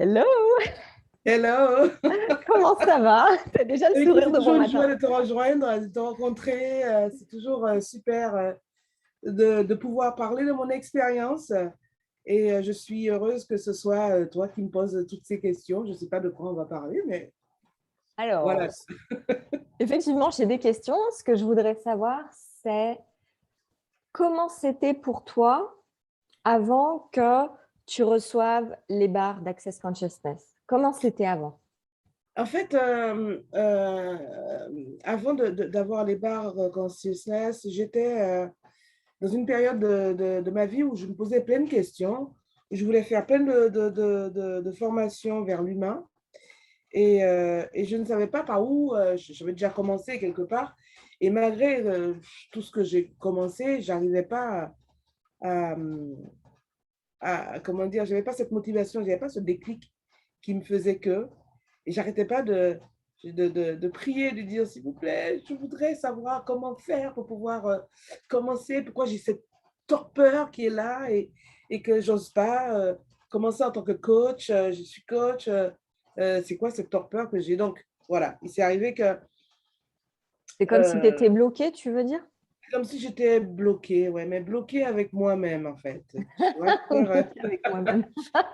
Hello, Hello! comment ça va? T'as déjà le Écoute, sourire c'est de bon toujours une matin. joie de te rejoindre, de te rencontrer. C'est toujours super de pouvoir parler de mon expérience. Et je suis heureuse que ce soit toi qui me poses toutes ces questions. Je ne sais pas de quoi on va parler, mais voilà. Alors, effectivement, j'ai des questions. Ce que je voudrais savoir, c'est comment c'était pour toi avant que tu reçoives les barres d'Access Consciousness? Comment c'était avant? En fait, avant d'avoir les barres consciousness, j'étais dans une période de ma vie où je me posais plein de questions. Je voulais faire plein de formations vers l'humain. Et je ne savais pas par où, j'avais déjà commencé quelque part, et malgré tout ce que j'ai commencé, j'arrivais pas à, comment dire, j'avais pas cette motivation, j'avais pas ce déclic qui me faisait que, et j'arrêtais pas de prier, de dire, s'il vous plaît, je voudrais savoir comment faire pour pouvoir commencer, pourquoi j'ai cette torpeur qui est là et que j'ose pas commencer en tant que coach, je suis coach, c'est quoi cette torpeur que j'ai? Donc, voilà, il s'est arrivé que C'est comme si tu étais euh, bloqué, tu veux dire? c'est comme si j'étais bloquée, ouais, mais bloquée avec moi-même, en fait. Tu vois, Bloqué avec moi-même.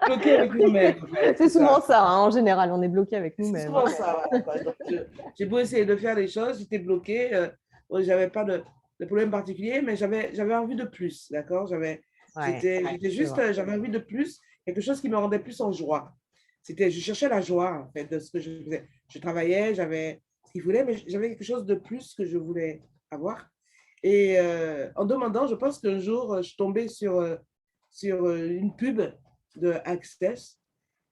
bloquée avec moi-même, en fait, C'est c'est souvent ça. ça, hein, en général, on est bloqué avec C'est nous-mêmes. souvent ça, voilà, quoi. Donc, j'ai beau essayer de faire les choses, j'étais bloquée. Ouais, j'avais pas de problème particulier, mais j'avais envie de plus, d'accord? Ouais, J'étais je juste, vois. j'avais envie de plus, quelque chose qui me rendait plus en joie. Je cherchais la joie, en fait, de ce que je faisais. Je travaillais, j'avais ce qu'il voulait, mais j'avais quelque chose de plus que je voulais avoir. Et en demandant, je pense qu'un jour, je tombais sur une pub de Access.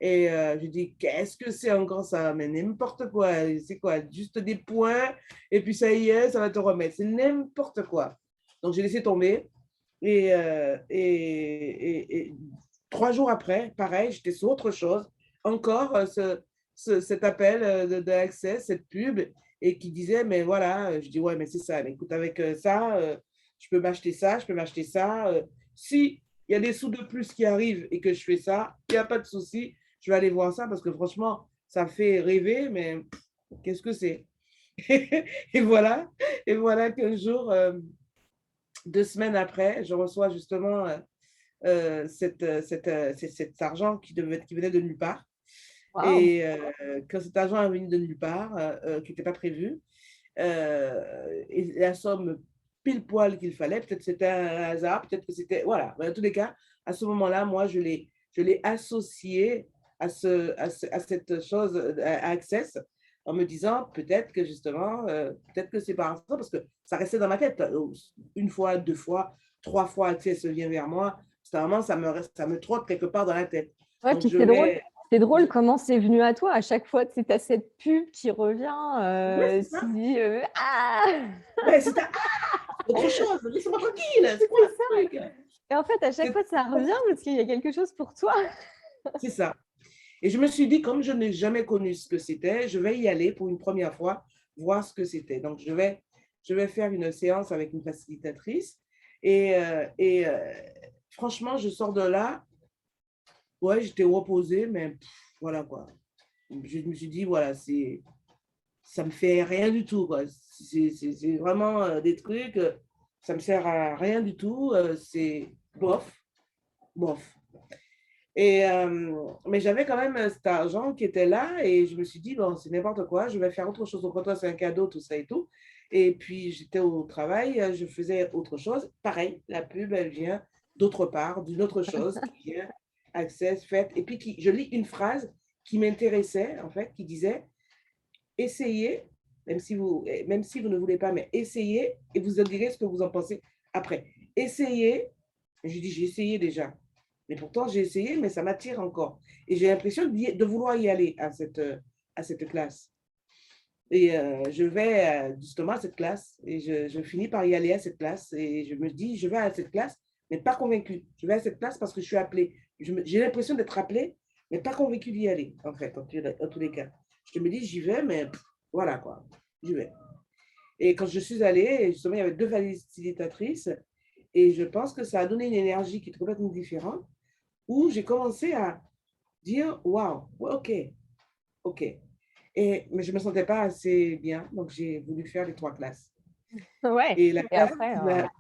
Et je dis, qu'est-ce que c'est encore ça? Mais n'importe quoi. C'est quoi? Juste des points, et puis ça y est, ça va te remettre. C'est n'importe quoi. Donc, j'ai laissé tomber. Et 3 jours après, pareil, j'étais sur autre chose. Encore cet appel de Access, cette pub, et qui disait, mais voilà, je dis, ouais, mais c'est ça. Mais écoute, avec ça, je peux m'acheter ça, je peux m'acheter ça. Si il y a des sous de plus qui arrivent et que je fais ça, il n'y a pas de souci, je vais aller voir ça parce que franchement, ça fait rêver, mais qu'est-ce que c'est? Et voilà, et voilà qu'un jour, 2 semaines après, je reçois justement cet argent qui venait de nulle part. Waouh! Et quand cet argent est venu de nulle part, qui n'était pas prévu, et la somme pile poil qu'il fallait, peut-être c'était un hasard, peut-être que c'était, voilà, mais en tous les cas, à ce moment-là, moi, je l'ai associé à cette chose, à Access, en me disant peut-être que justement, peut-être que c'est par ça, parce que ça restait dans ma tête. Une fois, 2 fois, 3 fois, Access vient vers moi. C'est vraiment, ça me trotte quelque part dans la tête. Ouais, Donc, puis je c'est drôle. vais. C'est drôle Je... comment c'est venu à toi. À chaque fois, tu as cette pub qui revient. Oui, c'est Tu ça. dis Ah! Ouais, c'est autre chose. Laisse-moi tranquille. C'est quoi C'est ce ça. truc? Et en fait, à chaque fois, ça revient parce qu'il y a quelque chose pour toi. C'est ça. Et je me suis dit, comme je n'ai jamais connu ce que c'était, je vais y aller pour une première fois, voir ce que c'était. Donc, je vais faire une séance avec une facilitatrice. Et franchement, je sors de là, ouais, j'étais reposée, mais voilà quoi. Je me suis dit, voilà, ça me fait rien du tout, quoi. C'est vraiment des trucs, ça me sert à rien du tout, c'est bof, bof. Mais j'avais quand même cet argent qui était là et je me suis dit, bon, c'est n'importe quoi, je vais faire autre chose. Donc, toi, c'est un cadeau, tout ça et tout. Et puis, j'étais au travail, je faisais autre chose. Pareil, la pub, elle vient d'autre part, d'une autre chose qui vient, Access, fait. Et puis, je lis une phrase qui m'intéressait, en fait, qui disait, essayez, même si vous ne voulez pas, mais essayez et vous en direz ce que vous en pensez après. Essayez, je dis, j'ai essayé déjà. Mais pourtant, j'ai essayé, mais ça m'attire encore. Et j'ai l'impression de vouloir y aller à cette classe. Et je vais justement à cette classe et je finis par y aller à cette classe et je me dis, je vais à cette classe, mais pas convaincue. Je vais à cette classe parce que je suis appelée. J'ai l'impression d'être appelée, mais pas convaincue d'y aller, en fait, en tous les cas. Je me dis, j'y vais, mais voilà quoi, j'y vais. Et quand je suis allée, justement, il y avait 2 facilitatrices et je pense que ça a donné une énergie qui est complètement différente où j'ai commencé dire, waouh, ouais, ok, ok. Mais je ne me sentais pas assez bien, donc j'ai voulu faire les 3 classes. Ouais. Et la Et classe après, qui m'a,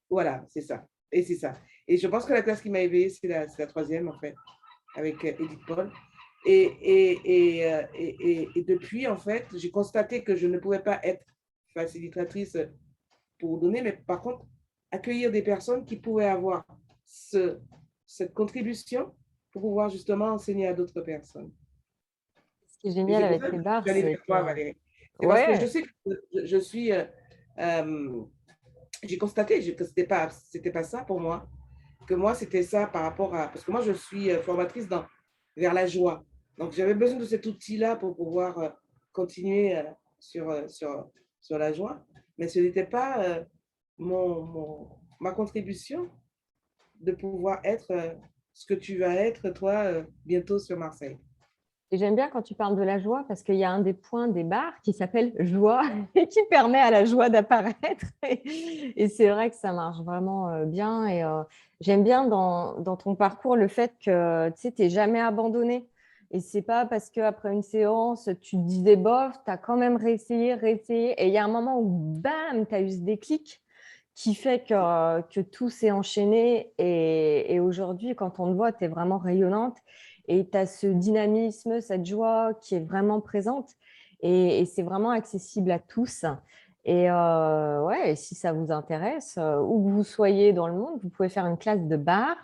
voilà, c'est ça. Et c'est ça. Et je pense que la classe qui m'a éveillée, c'est la troisième, en fait, avec Edith Paul. Et depuis, en fait, j'ai constaté que je ne pouvais pas être facilitatrice pour donner, mais par contre, accueillir des personnes qui pouvaient avoir cette contribution pour pouvoir justement enseigner à d'autres personnes. ce qui est Et génial c'est pour avec ça que les je bars, suis allée c'est vers que… toi, Valérie. C'est parce que je Ouais, sais que je suis. J'ai constaté que c'était pas ça pour moi, que moi, c'était ça par rapport à. Parce que moi, je suis formatrice vers la joie. Donc, j'avais besoin de cet outil-là pour pouvoir continuer sur la joie. Mais ce n'était pas ma contribution de pouvoir être ce que tu vas être, toi, bientôt sur Marseille. et j'aime bien quand tu parles de la joie parce qu'il y a un des points des bars qui s'appelle joie et qui permet à la joie d'apparaître. Et c'est vrai que ça marche vraiment bien. Et j'aime bien dans ton parcours le fait que tu sais, t'es jamais abandonné. Et c'est pas parce qu'après une séance, tu te disais bof, tu as quand même réessayé, réessayé. Et il y a un moment où, bam, tu as eu ce déclic qui fait que tout s'est enchaîné. Et aujourd'hui, quand on te voit, tu es vraiment rayonnante et tu as ce dynamisme, cette joie qui est vraiment présente. Et c'est vraiment accessible à tous. Et ouais, et si ça vous intéresse, où que vous soyez dans le monde, vous pouvez faire une classe de bar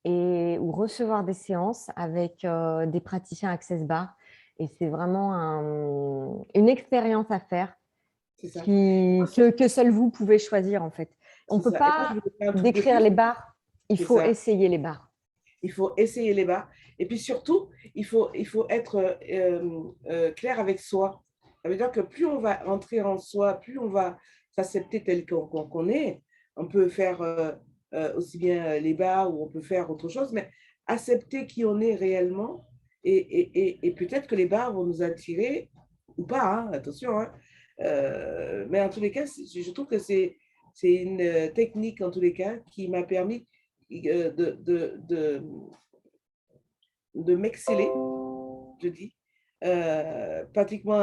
ou recevoir des séances avec des praticiens Access Bar. Et c'est vraiment une expérience à faire C'est ça. que seul vous pouvez choisir en fait. On ne C'est peut ça. Et moi, je pas voulais faire un truc de décrire plus. les bars, il C'est faut ça. essayer les bars. Il faut essayer les bas. Et puis surtout, il faut être clair avec soi. Ça veut dire que plus on va rentrer en soi, plus on va s'accepter tel qu'on est. On peut faire aussi bien les bas ou on peut faire autre chose, mais accepter qui on est réellement. Et peut-être que les bars vont nous attirer ou pas, hein, attention. Hein. Mais en tous les cas, je trouve que c'est une technique, en tous les cas, qui m'a permis de m'exceller, je dis. Pratiquement,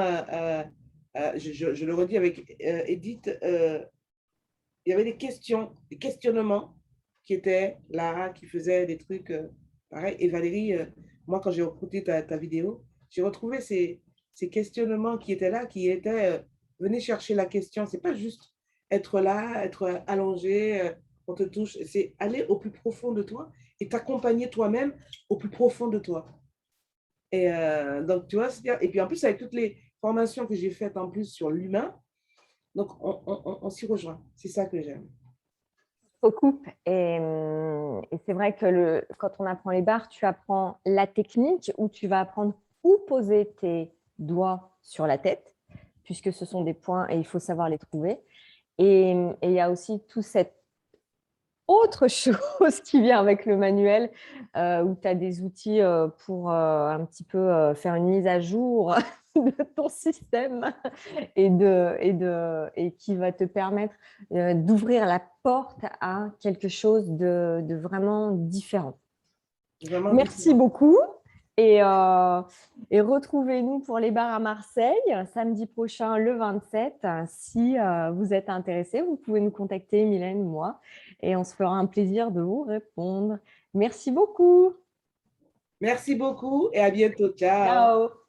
je le redis avec Edith, il y avait des questions, des questionnements qui étaient là, qui faisaient des trucs pareils. Et Valérie, moi, quand j'ai écouté ta vidéo, j'ai retrouvé ces questionnements qui étaient là, qui étaient venez chercher la question. C'est pas juste être là, être allongé, on te touche. C'est aller au plus profond de toi et t'accompagner toi-même au plus profond de toi. Et donc, tu vois, et puis en plus, avec toutes les formations que j'ai faites en plus sur l'humain, donc on s'y rejoint. C'est ça que j'aime. Recoupe. Et c'est vrai que quand on apprend les barres, tu apprends la technique où tu vas apprendre où poser tes doigts sur la tête, puisque ce sont des points et il faut savoir les trouver. Et il y a aussi tout cette autre chose qui vient avec le manuel, où tu as des outils pour un petit peu faire une mise à jour de ton système et qui va te permettre d'ouvrir la porte à quelque chose de vraiment différent. Vraiment Merci différent. beaucoup. Et retrouvez-nous pour les bars à Marseille samedi prochain, le 27. Si vous êtes intéressés, vous pouvez nous contacter, Mylène ou moi, et on se fera un plaisir de vous répondre. Merci beaucoup. Merci beaucoup et à bientôt. Ciao. Ciao.